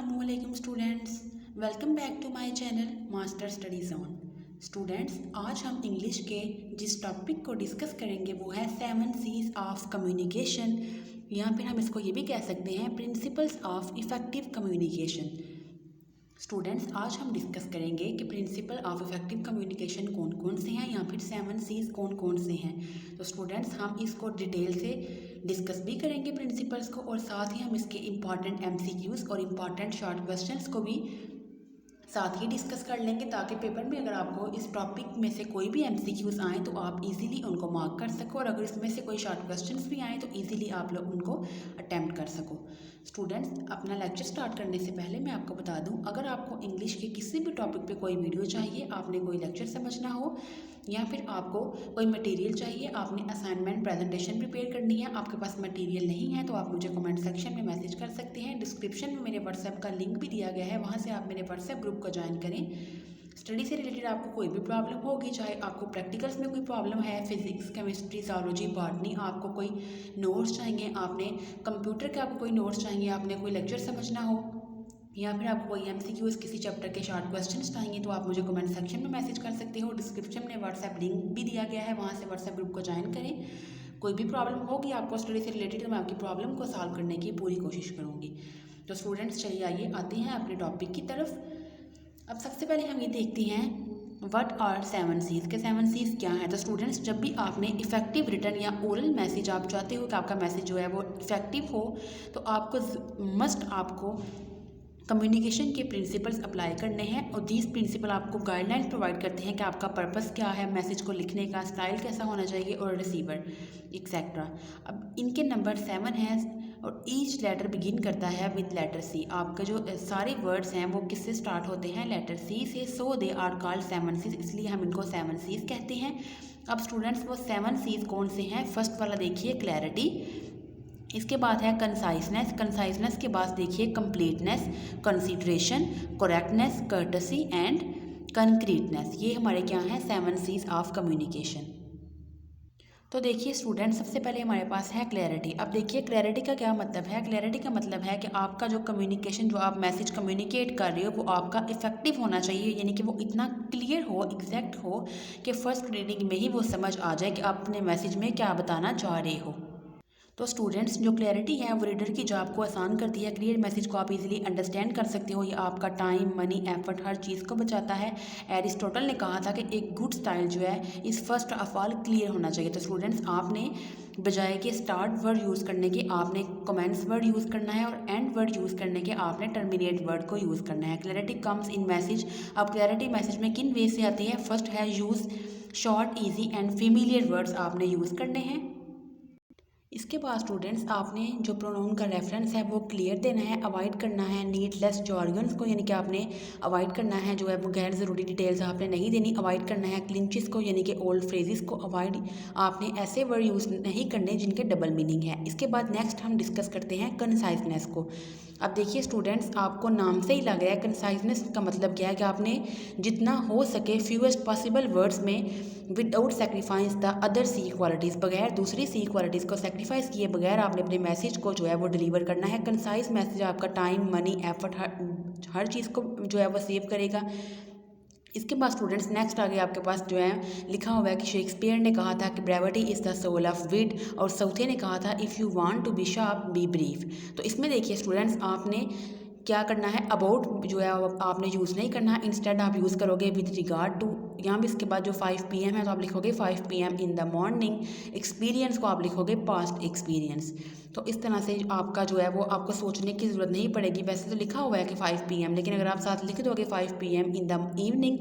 अस्सलामुअलैकुम students, welcome back to my channel master study zone. Students, आज हम English के जिस टॉपिक को डिस्कस करेंगे वो है 7 C's ऑफ कम्युनिकेशन, या फिर हम इसको ये भी कह सकते हैं principles of effective communication. Students, आज हम डिस्कस करेंगे कि प्रिंसिपल ऑफ इफ़ेक्टिव कम्युनिकेशन कौन कौन से हैं या फिर 7 C's कौन कौन से हैं। तो स्टूडेंट्स, हम इसको डिटेल से डिस्कस भी करेंगे प्रिंसिपल्स को, और साथ ही हम इसके इम्पॉर्टेंट MCQs और इम्पॉर्टेंट शॉर्ट क्वेश्चंस को भी साथ ही डिस्कस कर लेंगे, ताकि पेपर में अगर आपको इस टॉपिक में से कोई भी MCQs आएँ तो आप इजीली उनको मार्क कर सको, और अगर इसमें से कोई शॉर्ट क्वेश्चंस भी आएँ तो इजीली आप लोग उनको अटैम्प्ट कर सको। स्टूडेंट्स, अपना लेक्चर स्टार्ट करने से पहले मैं आपको बता दूं, अगर आपको इंग्लिश के किसी भी टॉपिक पे कोई वीडियो चाहिए, आपने कोई लेक्चर समझना हो या फिर आपको कोई मटेरियल चाहिए, आपने असाइनमेंट प्रेजेंटेशन प्रिपेयर करनी है, आपके पास मटेरियल नहीं है, तो आप मुझे कमेंट सेक्शन में मैसेज कर सकते हैं। डिस्क्रिप्शन में मेरे व्हाट्सएप का लिंक भी दिया गया है, वहाँ से आप मेरे व्हाट्सएप ग्रुप को ज्वाइन करें। स्टडी से रिलेटेड आपको कोई भी प्रॉब्लम होगी, चाहे आपको प्रैक्टिकल्स में कोई प्रॉब्लम है, फिजिक्स, केमिस्ट्री, जोलॉजी, बॉटनी, आपको कोई नोट्स चाहिए, आपने कंप्यूटर के आपको कोई नोट्स चाहिए, आपने कोई लेक्चर समझना हो, या फिर आपको कोई MCQs किसी चैप्टर के शॉर्ट क्वेश्चंस चाहिए, तो आप मुझे कमेंट सेक्शन में मैसेज कर सकते हो। डिस्क्रिप्शन में व्हाट्सएप लिंक भी दिया गया है, वहाँ से व्हाट्सएप ग्रुप को ज्वाइन करें। कोई भी प्रॉब्लम होगी आपको स्टडी से रिलेटेड, तो मैं आपकी प्रॉब्लम को सॉल्व करने की पूरी कोशिश करूँगी। तो स्टूडेंट्स, चलिए आइए आते हैं अपने टॉपिक की तरफ। अब सबसे पहले हम ये देखते हैं व्हाट आर 7 C's के 7 C's क्या है। तो स्टूडेंट्स, जब भी आपने इफ़ेक्टिव रिटर्न या ओरल मैसेज, आप चाहते हो कि आपका मैसेज जो है वो इफ़ेक्टिव हो, तो आपको कम्युनिकेशन के प्रिंसिपल्स अप्लाई करने हैं, और दीज प्रिंसिपल आपको गाइडलाइंस प्रोवाइड करते हैं कि आपका पर्पस क्या है, मैसेज को लिखने का स्टाइल कैसा होना चाहिए, और रिसीवर एक्सेट्रा। अब इनके नंबर 7 हैं, और ईच लेटर बिगिन करता है विद लेटर C। आपका जो सारे वर्ड्स हैं वो किससे स्टार्ट होते हैं? लेटर C से। सो दे आर कॉल्ड 7 C's, इसलिए हम इनको 7 C's कहते हैं। अब स्टूडेंट्स, वो 7 C's कौन से हैं? फर्स्ट वाला देखिए क्लैरिटी, इसके बाद है कंसाइसनेस, कंसाइसनेस के बाद देखिए completeness, consideration, correctness, courtesy and concreteness. ये हमारे क्या हैं? 7 C's ऑफ कम्युनिकेशन। तो देखिए स्टूडेंट, सबसे पहले हमारे पास है क्लैरिटी। अब देखिए क्लैरिटी का क्या मतलब है? क्लैरिटी का मतलब है कि आपका जो कम्युनिकेशन, जो आप मैसेज कम्युनिकेट कर रहे हो, वो आपका इफेक्टिव होना चाहिए, यानी कि वो इतना क्लियर हो, एग्जैक्ट हो कि फर्स्ट रीडिंग में ही वो समझ आ जाए कि आप अपने मैसेज में क्या बताना चाह रहे हो। तो स्टूडेंट्स, जो क्लैरिटी है वो रीडर की जॉब को आसान करती है, क्लियर मैसेज को आप इजीली अंडरस्टैंड कर सकते हो, ये आपका टाइम, मनी, एफर्ट, हर चीज़ को बचाता है। एरिस्टोटल ने कहा था कि एक गुड स्टाइल जो है इस फर्स्ट ऑफ ऑल क्लियर होना चाहिए। तो स्टूडेंट्स, आपने बजाय के स्टार्ट वर्ड यूज़ करने के आपने कमेंट्स वर्ड यूज़ करना है, और एंड वर्ड यूज़ करने के आपने टर्मिनेट वर्ड को यूज़ करना है। Clarity comes in message. अब क्लैरिटी मैसेज में किन वे से आती है? फर्स्ट है use short, easy and familiar words आपने यूज़ करने हैं। इसके बाद स्टूडेंट्स, आपने जो प्रोनाउन का रेफरेंस है वो क्लियर देना है, अवॉइड करना है नीडलेस जॉर्गन्स को, यानी कि आपने अवॉइड करना है जो है वो गैर ज़रूरी डिटेल्स आपने नहीं देनी, अवॉइड करना है क्लिंचेस को, यानी कि ओल्ड फ्रेजेस को अवॉइड, आपने ऐसे वर्ड यूज़ नहीं करने जिनके डबल मीनिंग है। इसके बाद नेक्स्ट हम डिस्कस करते हैं कंसाइजनेस को। अब देखिए स्टूडेंट्स, आपको नाम से ही लग रहा है कंसाइजनेस का मतलब क्या है कि आपने जितना हो सके फ्यूएस्ट पॉसिबल वर्ड्स में without sacrifice the other C qualities, बगैर दूसरी C क्वालिटीज़ को सेक्रीफाइस किए बगैर आपने अपने मैसेज को जो है वो डिलीवर करना है। कंसाइज मैसेज आपका टाइम, मनी, एफर्ट, हर चीज़ को जो है वो सेव करेगा। इसके बाद स्टूडेंट्स, नेक्स्ट आगे आपके पास जो है लिखा हुआ है कि शेक्सपियर ने कहा था कि brevity is the soul of wit, और साउथे ने कहा था if you want to be sharp be brief. तो इसमें देखिए स्टूडेंट्स, आपने क्या करना है? अबाउट जो है आपने यूज़ नहीं करना है, इंस्टेड आप यूज़ करोगे विद रिगार्ड टू। यहाँ भी इसके बाद जो 5 PM है तो आप लिखोगे 5 PM in the morning. Experience को आप लिखोगे पास्ट एक्सपीरियंस। तो इस तरह से आपका जो है वो आपको सोचने की ज़रूरत नहीं पड़ेगी। वैसे तो लिखा हुआ है कि 5 PM, लेकिन अगर आप साथ लिख दोगे 5 PM इन द इवनिंग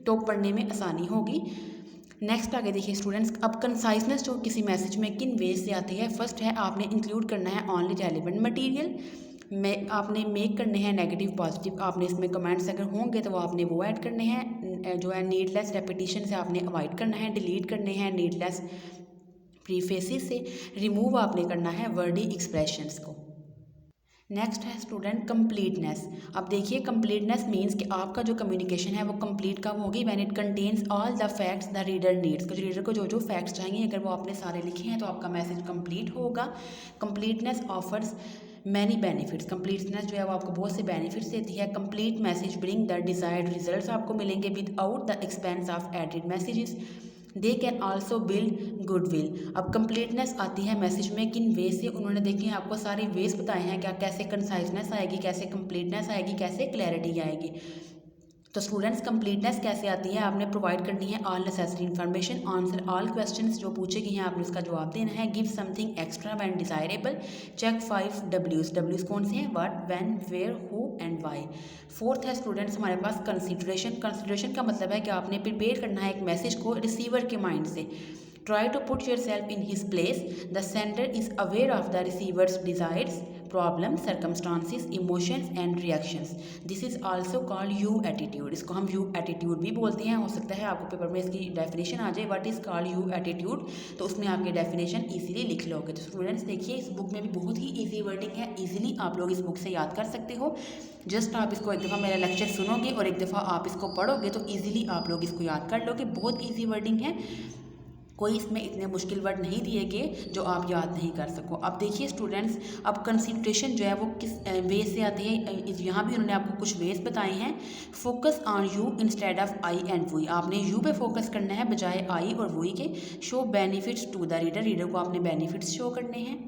तो पढ़ने में आसानी होगी। नेक्स्ट आगे देखिए स्टूडेंट्स, अब कंसाइजनेस जो किसी मैसेज में किन वेज से आती है? फर्स्ट है आपने इंक्लूड करना है ओनली रेलिवेंट मटेरियल, में आपने मेक करने हैं नेगेटिव पॉजिटिव, आपने इसमें कमेंट्स अगर होंगे तो आपने वो ऐड करने हैं, जो है नीडलेस रेपिटेशन से आपने अवॉइड करना है, डिलीट करने हैं नीडलेस प्रीफेसिस से, रिमूव आपने करना है वर्डी एक्सप्रेशंस को। नेक्स्ट है स्टूडेंट कंप्लीटनेस। अब देखिए कंप्लीटनेस मीन्स कि आपका जो कम्युनिकेशन है वो कंप्लीट कब होगी? When it contains all the facts the reader needs. Reader को जो जो फैक्ट्स चाहिए अगर वो आपने सारे लिखे हैं तो आपका मैसेज कंप्लीट होगा। Completeness offers many benefits, completeness जो है वो आपको बहुत से बेनिफिट्स देती है। Complete message bring the desired results आपको मिलेंगे without the expense of added messages. They can also build goodwill. अब कंप्लीटनेस आती है मैसेज में किन वे से, उन्होंने देखे हैं आपको सारे वेज बताए हैं, क्या कैसे कंसाइजनेस आएगी, कैसे कंप्लीटनेस आएगी, कैसे क्लैरिटी आएगी। तो स्टूडेंट्स कंप्लीटनेस कैसे आती है, आपने प्रोवाइड करनी है all necessary information, answer all questions जो पूछे गए हैं आपने उसका जवाब देना है। Give something extra when desirable, check 5 डब्ल्यूज कौन से हैं, what, when, where, who and why. Fourth है स्टूडेंट्स हमारे पास कंसिडरेशन। कंसिडरेशन का मतलब है कि आपने प्रिपेयर करना है एक मैसेज को रिसीवर के माइंड से। Try to put yourself in his place. The sender is aware of the receiver's desires, problems, circumstances, emotions and reactions. This is also called you attitude. इसको हम you attitude भी बोलते हैं। हो सकता है आपको पेपर में इसकी डेफिनेशन आ जाए, what is called you attitude, तो उसमें आपके डेफिनेशन इजीली लिख लोगे। तो स्टूडेंट्स देखिए इस बुक में भी बहुत ही ईजी वर्डिंग है, इजीली आप लोग इस बुक से याद कर सकते हो। जस्ट आप इसको एक दफ़ा मेरा लेक्चर सुनोगे और एक दफ़ा आप इसको पढ़ोगे तो ईजिली आप लोग इसको याद कर लोगे। बहुत ईजी वर्डिंग है, कोई इसमें इतने मुश्किल वर्ड नहीं दिए गए जो आप याद नहीं कर सको। अब देखिए स्टूडेंट्स, अब कंसंट्रेशन जो है वो किस वे से आती है, यहाँ भी उन्होंने आपको कुछ वेज बताए हैं। Focus on you instead of I and we, आपने यू पे फोकस करना है बजाय आई और वुई के। Show benefits to the reader, reader को आपने बेनिफिट्स शो करने हैं।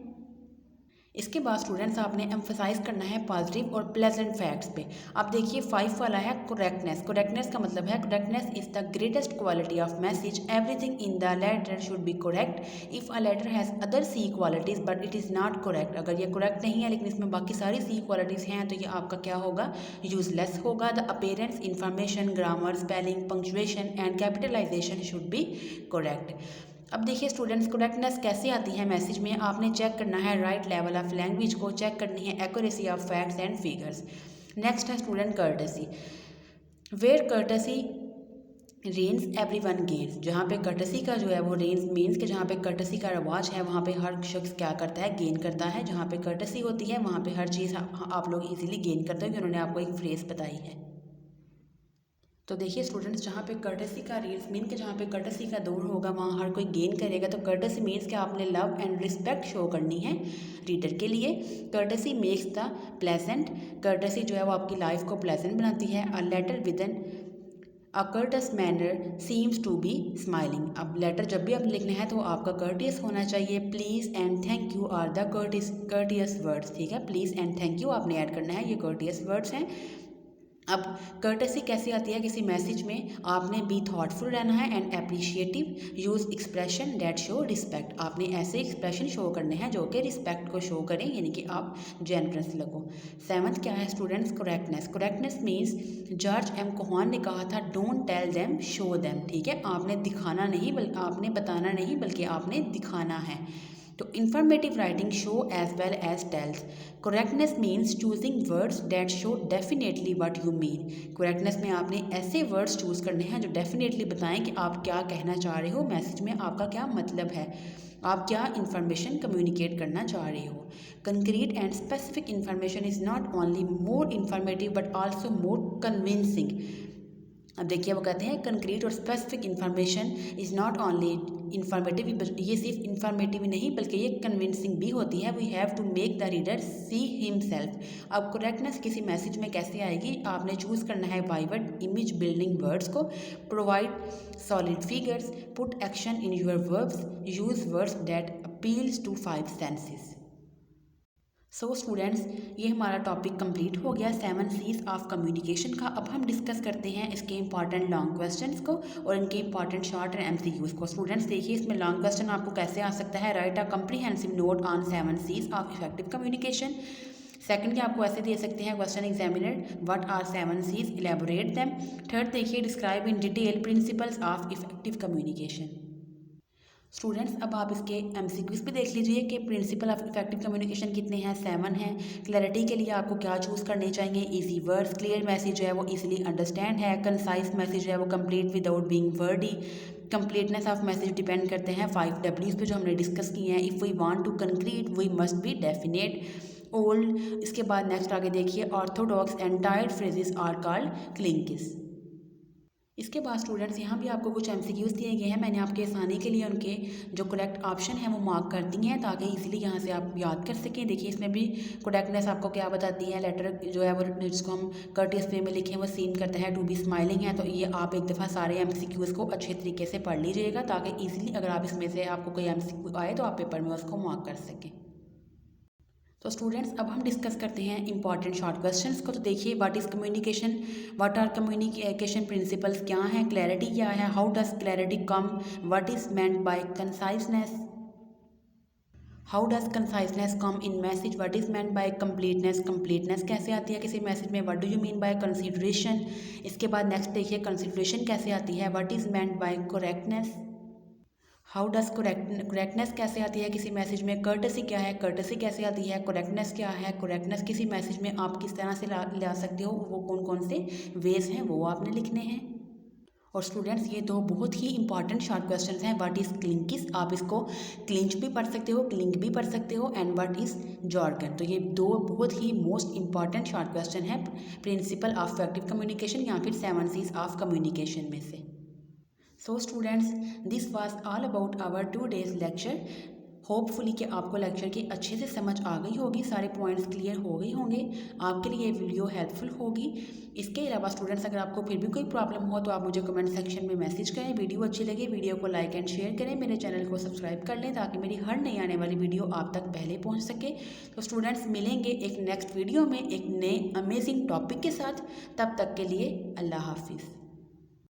इसके बाद स्टूडेंट्स आपने एम्फसाइज करना है पॉजिटिव और प्लेजेंट फैक्ट्स पे। अब देखिए 5 वाला है करेक्टनेस। करेक्टनेस का मतलब है correctness is the greatest quality of message, everything in the letter should be correct. If a letter has other C qualities but it is not correct, अगर ये करेक्ट नहीं है लेकिन इसमें बाकी सारी सी क्वालिटीज़ हैं तो ये आपका क्या होगा, यूजलेस होगा। The appearance, information, grammar, spelling, punctuation and capitalization should be correct. अब देखिए स्टूडेंट्स करेक्टनेस कैसे आती है मैसेज में, आपने चेक करना है राइट लेवल ऑफ लैंग्वेज को, चेक करनी है accuracy of facts and figures. Next है student courtesy. Where courtesy reigns everyone gains, जहाँ पे कर्टसी का जो है वो रेंस मीन्स कि जहाँ पे कर्टसी का रवाज है वहाँ पे हर शख्स क्या करता है, गेन करता है। जहाँ पे कर्टसी होती है वहाँ पे हर चीज़ आप लोग इजीली गेन करते हो, कि उन्होंने आपको एक फ्रेज बताई है। तो देखिए स्टूडेंट्स, जहाँ पे कर्टसी का रील्स मीन के जहाँ पे कर्टसी का दौर होगा वहाँ हर कोई गेन करेगा। तो कर्टसी मीन्स कि आपने लव एंड रिस्पेक्ट शो करनी है रीडर के लिए। Courtesy makes the pleasant, courtesy जो है वो आपकी लाइफ को प्लेजेंट बनाती है। A letter with an a courteous manner seems to be smiling, अब लेटर जब भी आपने लिखना है तो आपका कर्टियस होना चाहिए। Please and thank you are the courteous words, ठीक है, प्लीज़ एंड थैंक यू आपने ऐड करना है, ये कर्टियस वर्ड्स हैं। अब कर्टसी कैसे आती है किसी मैसेज में, आपने बी थॉटफुल रहना है and appreciative, use expression that show respect, आपने ऐसे एक्सप्रेशन शो करने हैं जो कि रिस्पेक्ट को शो करें, यानी कि आप जेनरस लगो। 7th क्या है students, correctness. Correctness means George M Cohan ने कहा था don't tell them show them, ठीक है, आपने दिखाना नहीं बल्कि आपने बताना नहीं बल्कि आपने दिखाना है। तो informative writing show as well as tells. Correctness means choosing words that show definitely what you mean, correctness में आपने ऐसे वर्ड्स चूज़ करने हैं जो डेफिनेटली बताएं कि आप क्या कहना चाह रहे हो, मैसेज में आपका क्या मतलब है, आप क्या इन्फॉर्मेशन कम्युनिकेट करना चाह रहे हो। Concrete and specific information is not only more informative but also more convincing. अब देखिए वो कहते हैं कंक्रीट और specific information is not only informative, ये सिर्फ इन्फॉर्मेटिव ही नहीं बल्कि ये कन्विंसिंग भी होती है। We have to make the reader see himself. अब करेक्टनेस किसी मैसेज में कैसे आएगी, आपने चूज़ करना है वाइवर्ड इमेज बिल्डिंग वर्ड्स को, provide solid figures, put action in your verbs, use words that appeals to 5 senses. So students, ये हमारा टॉपिक कंप्लीट हो गया 7 C's ऑफ कम्युनिकेशन का। अब हम डिस्कस करते हैं इसके इंपॉर्टेंट लॉन्ग क्वेश्चंस को और इनके इंपॉर्टेंट शॉर्ट एंड MCQs को। स्टूडेंट्स देखिए इसमें लॉन्ग क्वेश्चन आपको कैसे आ सकता है, write a comprehensive note on 7 C's of effective communication. Second के आपको ऐसे दे सकते हैं question examiner, what are 7 C's, elaborate them. Third देखिए describe in detail principles of effective communication. Students अब आप इसके MCQs भी देख लीजिए कि प्रिंसिपल ऑफ इफेक्टिव कम्युनिकेशन कितने हैं, 7 हैं। क्लैरिटी के लिए आपको क्या चूज़ करने चाहिए, इजी वर्ड्स, क्लियर मैसेज जो है वो इजीली अंडरस्टैंड है, कंसाइज मैसेज जो है वो complete without being Verde. Completeness of message depend करते हैं 5 W's पे जो हमने डिस्कस किए हैं। If we want to concrete we must be definite, old. इसके बाद नेक्स्ट आगे देखिए orthodox and tired phrases are called cliches. इसके बाद स्टूडेंट्स यहाँ भी आपको कुछ एमसीक्यूज़ दिए गए हैं। मैंने आपके आसानी के लिए उनके जो करेक्ट ऑप्शन है वो मार्क कर दिए हैं ताकि इजीली यहाँ से आप याद कर सकें। देखिए इसमें भी करेक्टनेस आपको क्या बताती है, लेटर जो है वो जिसको हम कर्टियस वे में लिखें वो सीम करता है टू बी स्माइलिंग है। तो ये आप एक दफ़ा सारे एमसीक्यूज़ को अच्छे तरीके से पढ़ लीजिएगा ताकि ईजिली अगर आप इसमें से आपको कोई एमसीक्यू आए तो आप पेपर में उसको मार्क कर सकें। तो स्टूडेंट्स अब हम डिस्कस करते हैं इंपॉर्टेंट शॉर्ट क्वेश्चंस को। तो देखिए what is communication, what are communication principles क्या हैं, क्लैरिटी क्या है, how does clarity come, what is meant by conciseness, how does conciseness come in message, what is meant by completeness, completeness कैसे आती है किसी मैसेज में, what do you mean by consideration. इसके बाद नेक्स्ट देखिए कंसिडरेशन कैसे आती है, what is meant by correctness, how does correctness कैसे आती है किसी मैसेज में, कर्टसी क्या है, कर्टसी कैसे आती है, करेक्टनेस क्या है, करेक्टनेस किसी मैसेज में आप किस तरह से ला सकते हो, वो कौन कौन से वेज हैं वो आपने लिखने हैं। और स्टूडेंट्स ये दो बहुत ही इंपॉर्टेंट शॉर्ट क्वेश्चंस हैं। व्हाट इज़ क्लिंकिस, आप इसको क्लिंच भी पढ़ सकते हो, क्लिंक भी पढ़ सकते हो, एंड व्हाट इज़ जॉर्गन। तो ये दो बहुत ही मोस्ट इंपॉर्टेंट शॉर्ट क्वेश्चन है प्रिंसिपल ऑफ इफेक्टिव कम्युनिकेशन या फिर 7 C's ऑफ कम्युनिकेशन में से। So students, this was all about our 2 days lecture. Hopefully कि आपको लेक्चर की अच्छे से समझ आ गई होगी, सारे पॉइंट्स क्लियर हो गए होंगे, आपके लिए ये वीडियो हेल्पफुल होगी। इसके अलावा स्टूडेंट्स अगर आपको फिर भी कोई प्रॉब्लम हो तो आप मुझे कमेंट सेक्शन में मैसेज करें। वीडियो अच्छी लगे वीडियो को लाइक एंड शेयर करें, मेरे चैनल को सब्सक्राइब कर लें ताकि मेरी हर नई आने वाली वीडियो आप तक पहले पहुँच सके। तो स्टूडेंट्स मिलेंगे एक नेक्स्ट वीडियो में एक नए अमेजिंग टॉपिक के साथ, तब तक के लिए अल्लाह हाफिज़।